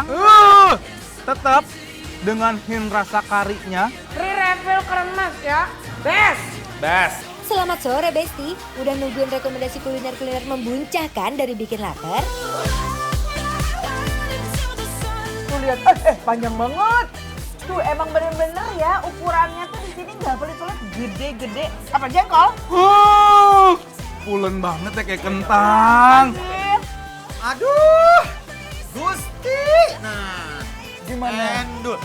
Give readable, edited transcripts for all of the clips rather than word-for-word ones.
kurang. Tetap dengan rasa karinya. Free refill keren mas ya. Best. Best. Selamat sore Besti, udah nungguin rekomendasi kuliner-kuliner membuncah kan dari bikin lapar? Tuh lihat, panjang banget. Tuh emang bener-bener ya ukurannya tuh di sini nggak pelit-pelit, gede-gede. Apa jengkol? Pulen banget ya kayak kentang. Aduh, Gusti. Nah, Gimana? endul.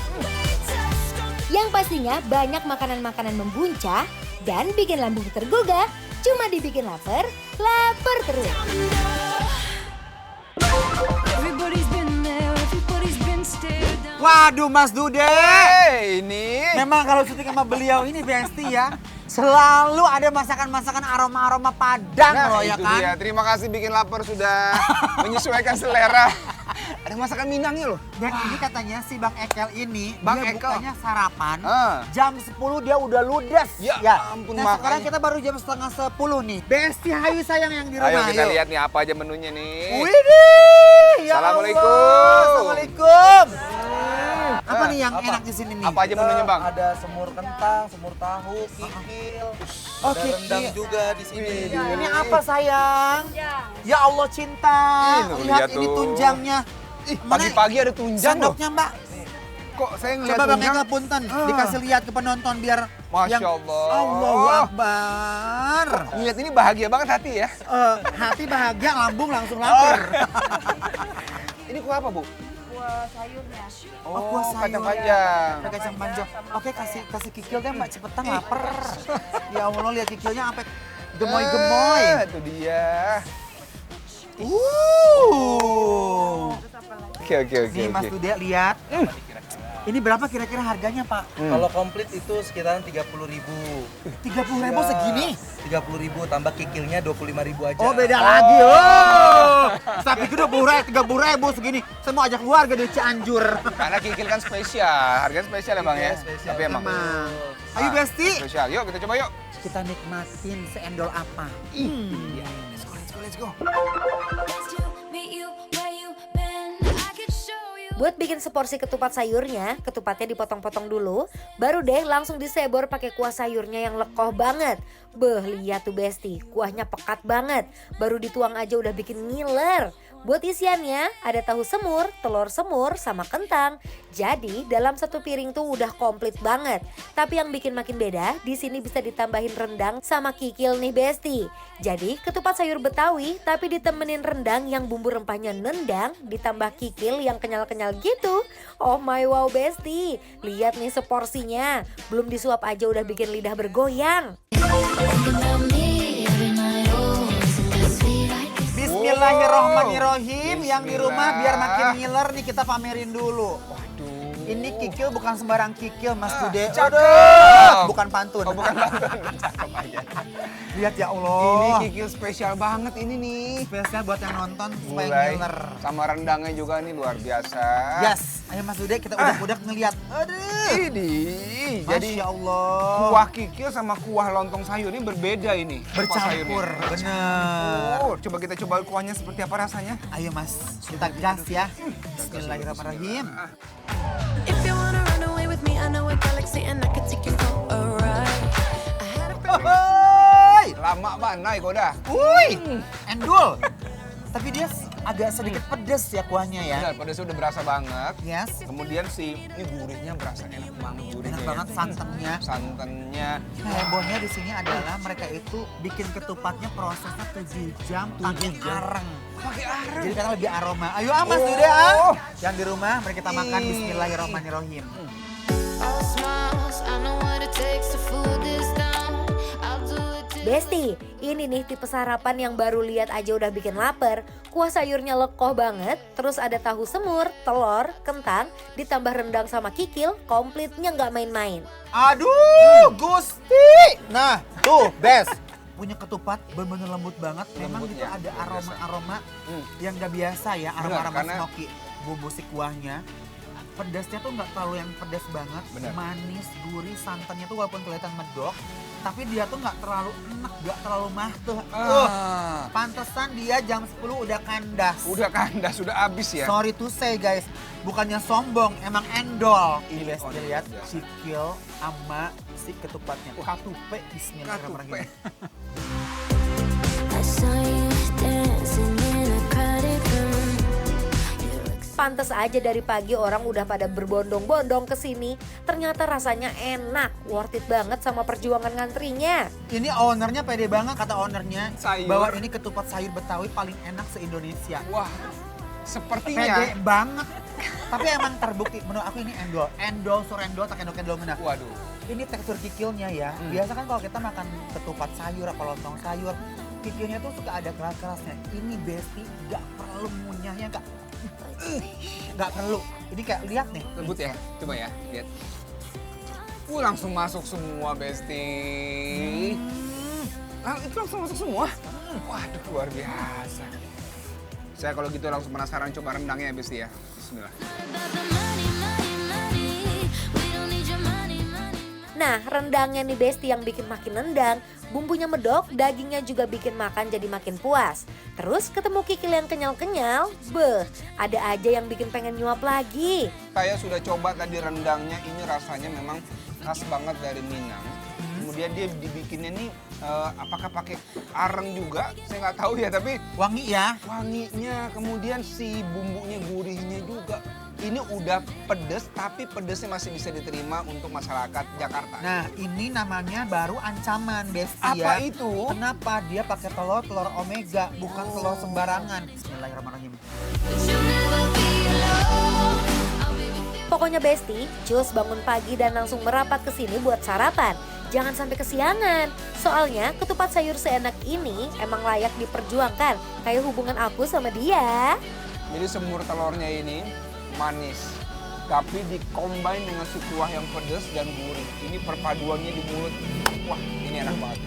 Yang pastinya banyak makanan-makanan membuncah dan bikin lambung tergugah. Cuma dibikin lapar, lapar terus. Waduh, Mas Dude. Ini Memang kalau syuting sama beliau ini Besti ya, selalu ada masakan-masakan aroma-aroma Padang loh ya itu kan. dia. Terima kasih bikin lapar sudah menyesuaikan selera. Ada masakan Minangnya loh. Dan ini katanya si Bang Ekel ini, Bang dia Ekel. bukanya sarapan, Ah. jam 10 dia udah ludes. Ya ampun, Nah sekarang makanya. kita baru jam setengah 10 nih. Besti hayu sayang yang di rumah. Ayo kita yuk. lihat nih apa aja menunya nih. Widih, ya Assalamualaikum. Allah. Assalamualaikum. Apa nih yang enak di sini nih? Apa aja menunya bang? Ada semur kentang, semur tahu, kikil. Oh, ada rendang kikil. juga di sini. Ini apa sayang? Ya Allah cinta. Ih, Lihat lihat ini tuh. tunjangnya. Ih, Mana pagi-pagi ada tunjang loh. sendoknya Mbak. Kok saya ngeliat Coba Bang tunjang? Ekel punten, Ah. dikasih lihat ke penonton biar Masya yang Allah. Allahu Akbar. Ngeliat ini bahagia banget hati ya. Hati bahagia, lambung langsung lapar. Ini kuah apa bu? Kuah sayurnya. Oh, kuah sayur. Kacang-kacang. Ada kacang panjang. Oke, kasih kikil deh Mbak, cepetan lapar. Ya Allah, lihat kikilnya sampai gemoy-gemoy. Itu dia. Oke. Nih Mas Dude lihat. Ini berapa kira-kira harganya Pak? Kalau komplit itu sekitaran 30.000. 30.000 segini? 30.000 tambah kikilnya 25.000 aja. Oh beda lagi. Oh. Tapi itu 30.000 segini. Saya mau ajak keluarga dari Cianjur. Karena kikil kan spesial, harganya spesial ya bang ya. spesial. Tapi emang. Emang. Ayo Besti, Spesial, yuk kita coba yuk. kita nikmatin seendol apa. Let's go. Buat bikin seporsi ketupat sayurnya, ketupatnya dipotong-potong dulu, baru deh langsung disebor pakai kuah sayurnya yang lekoh banget. Beh, lihat tuh Besti, kuahnya pekat banget. Baru dituang aja udah bikin ngiler. Buat isiannya ada tahu semur, telur semur, sama kentang. Jadi dalam satu piring tuh udah komplit banget. Tapi yang bikin makin beda, di sini bisa ditambahin rendang sama kikil nih Besti. Jadi ketupat sayur Betawi tapi ditemenin rendang yang bumbu rempahnya nendang, ditambah kikil yang kenyal-kenyal gitu. Oh my wow Besti, lihat nih seporsinya. Belum disuap aja udah bikin lidah bergoyang. Bismillahirrohmanirrohim. Yang di rumah biar makin ngiler nih kita pamerin dulu. Ini kikil bukan sembarang kikil Mas Dude. cakep. Aduh, bukan pantun. Oh bukan pantun, cakep aja. Lihat ya Allah. Ini kikil spesial banget ini nih. spesial buat yang nonton supaya Mulai ngiler. sama rendangnya juga nih luar biasa. Yes, ayo Mas Dude kita udak-udak ngeliat. Aduh. Ini jadi Masya Allah. kuah kikil sama kuah lontong sayur ini berbeda ini. kuah Bercampur, sayurnya. bener. Oh, coba kita coba kuahnya seperti apa rasanya. Ayo Mas, kita gas ya. Bismillahirrahmanirrahim. If you wanna run away with me, I know a galaxy and I can take you for a ride. I had a Hoi, Lama mana Koda? wuih, endul. Tapi dia agak sedikit pedes ya kuahnya ya. Benar, pedasnya udah berasa banget. Yes. Kemudian ini gurihnya berasa enak banget gurihnya. Enak ya. banget santannya. Santannya. Hebohnya di sini adalah mereka itu bikin ketupatnya prosesnya 7 jam pakai areng. Pakai areng. Jadi karena lebih aroma. Ayo Mas Oh. Dude ah. Yang di rumah mari kita makan bismillahirrahmanirrahim. all smiles. I know what it takes to fool this down. I'll do it to Besti, ini nih tipe sarapan yang baru lihat aja udah bikin lapar. Kuah sayurnya lekoh banget, terus ada tahu semur, telur, kentang, ditambah rendang sama kikil, komplitnya nggak main-main. Aduh, Gusti. Nah, tuh best. Punya ketupat benar-benar lembut banget. Memang Lembut itu ya, ada luar biasa. aroma-aroma yang gak biasa ya, aroma-aroma karena- smoky. Bumbu si kuahnya. pedasnya tuh nggak terlalu yang pedas banget, Bener. manis, gurih, santannya tuh walaupun kelihatan medok, tapi dia tuh nggak terlalu enak, nggak terlalu mahtuh. Pantesan dia jam 10 udah kandas. Udah kandas, sudah habis ya. Sorry to say guys, bukannya sombong, emang endol. Ini on, lihat, ya. cikil sama si ketupatnya. Katupe, bismillahirrahmanirrahim. I saw you dancing in a crowded room. Pantes aja dari pagi orang udah pada berbondong-bondong ke sini. Ternyata rasanya enak, worth it banget sama perjuangan ngantrinya. Ini ownernya pede banget, kata ownernya Sayur. bahwa ini ketupat sayur Betawi paling enak se-Indonesia. Wah, Pede sepertinya. banget. Tapi emang terbukti, menurut aku ini endol. Endol, surendol, tak endol-endol mana. Waduh. Ini tekstur kikilnya ya. Biasa kan kalau kita makan ketupat sayur apa lontong sayur, kikilnya tuh suka ada keras-kerasnya. Ini Besti gak perlu munyahnya, gak perlu. Ini kayak lihat nih. Lembut ya, coba ya, lihat. Langsung masuk semua, Besti. Itu langsung masuk semua. Waduh, luar biasa. Saya kalau gitu langsung penasaran coba rendangnya ya, Besti ya. Bismillah. About the money, money, money. We don't need your money, money. Nah, rendangnya nih Besti yang bikin makin nendang, bumbunya medok, dagingnya juga bikin makan jadi makin puas. Terus ketemu kikil yang kenyal-kenyal, beh, ada aja yang bikin pengen nyuap lagi. Saya sudah coba tadi rendangnya, ini rasanya memang khas banget dari Minang. Kemudian dia dibikinnya nih, apakah pakai areng juga? Saya nggak tahu ya, tapi Wangi ya. wanginya, kemudian si bumbunya gurihnya juga. Ini udah pedes, tapi pedesnya masih bisa diterima untuk masyarakat Jakarta. Nah, ini namanya baru ancaman, Besti Apa ya. itu? Kenapa? Dia pakai telur omega, bukan telur sembarangan. Bismillahirrahmanirrahim. But you'll never be alone. I'll be with you. Pokoknya Besti, cus bangun pagi dan langsung merapat ke sini buat sarapan. Jangan sampai kesiangan. Soalnya ketupat sayur seenak ini emang layak diperjuangkan. Kayak hubungan aku sama dia. Jadi semur telurnya ini manis, tapi dikombin dengan si kuah yang pedas dan gurih. Ini perpaduannya di mulut. Wah, ini enak banget.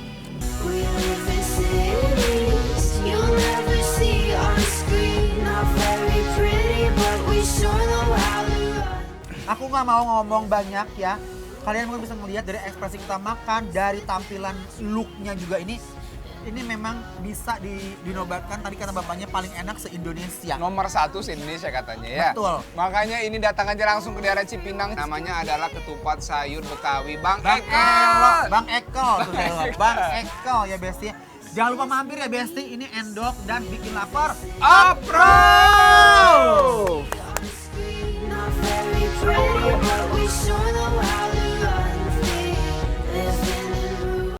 We live in cities you'll never see on screen. Not very pretty, but we sure know how to run. Aku nggak mau ngomong banyak ya. Kalian mungkin bisa melihat dari ekspresi kita makan, dari tampilan looknya juga ini memang bisa dinobatkan tadi kata bapaknya paling enak se-Indonesia. Nomor 1 se-Indonesia katanya ya. Betul. Makanya ini datang aja langsung ke daerah Cipinang. Namanya adalah ketupat sayur Betawi. Bang Bang Eko. Eko, Bang Eko, tuh saya Bang Eko ya Besti. Jangan lupa mampir ya Besti, ini endok dan bikin lapar. Apro!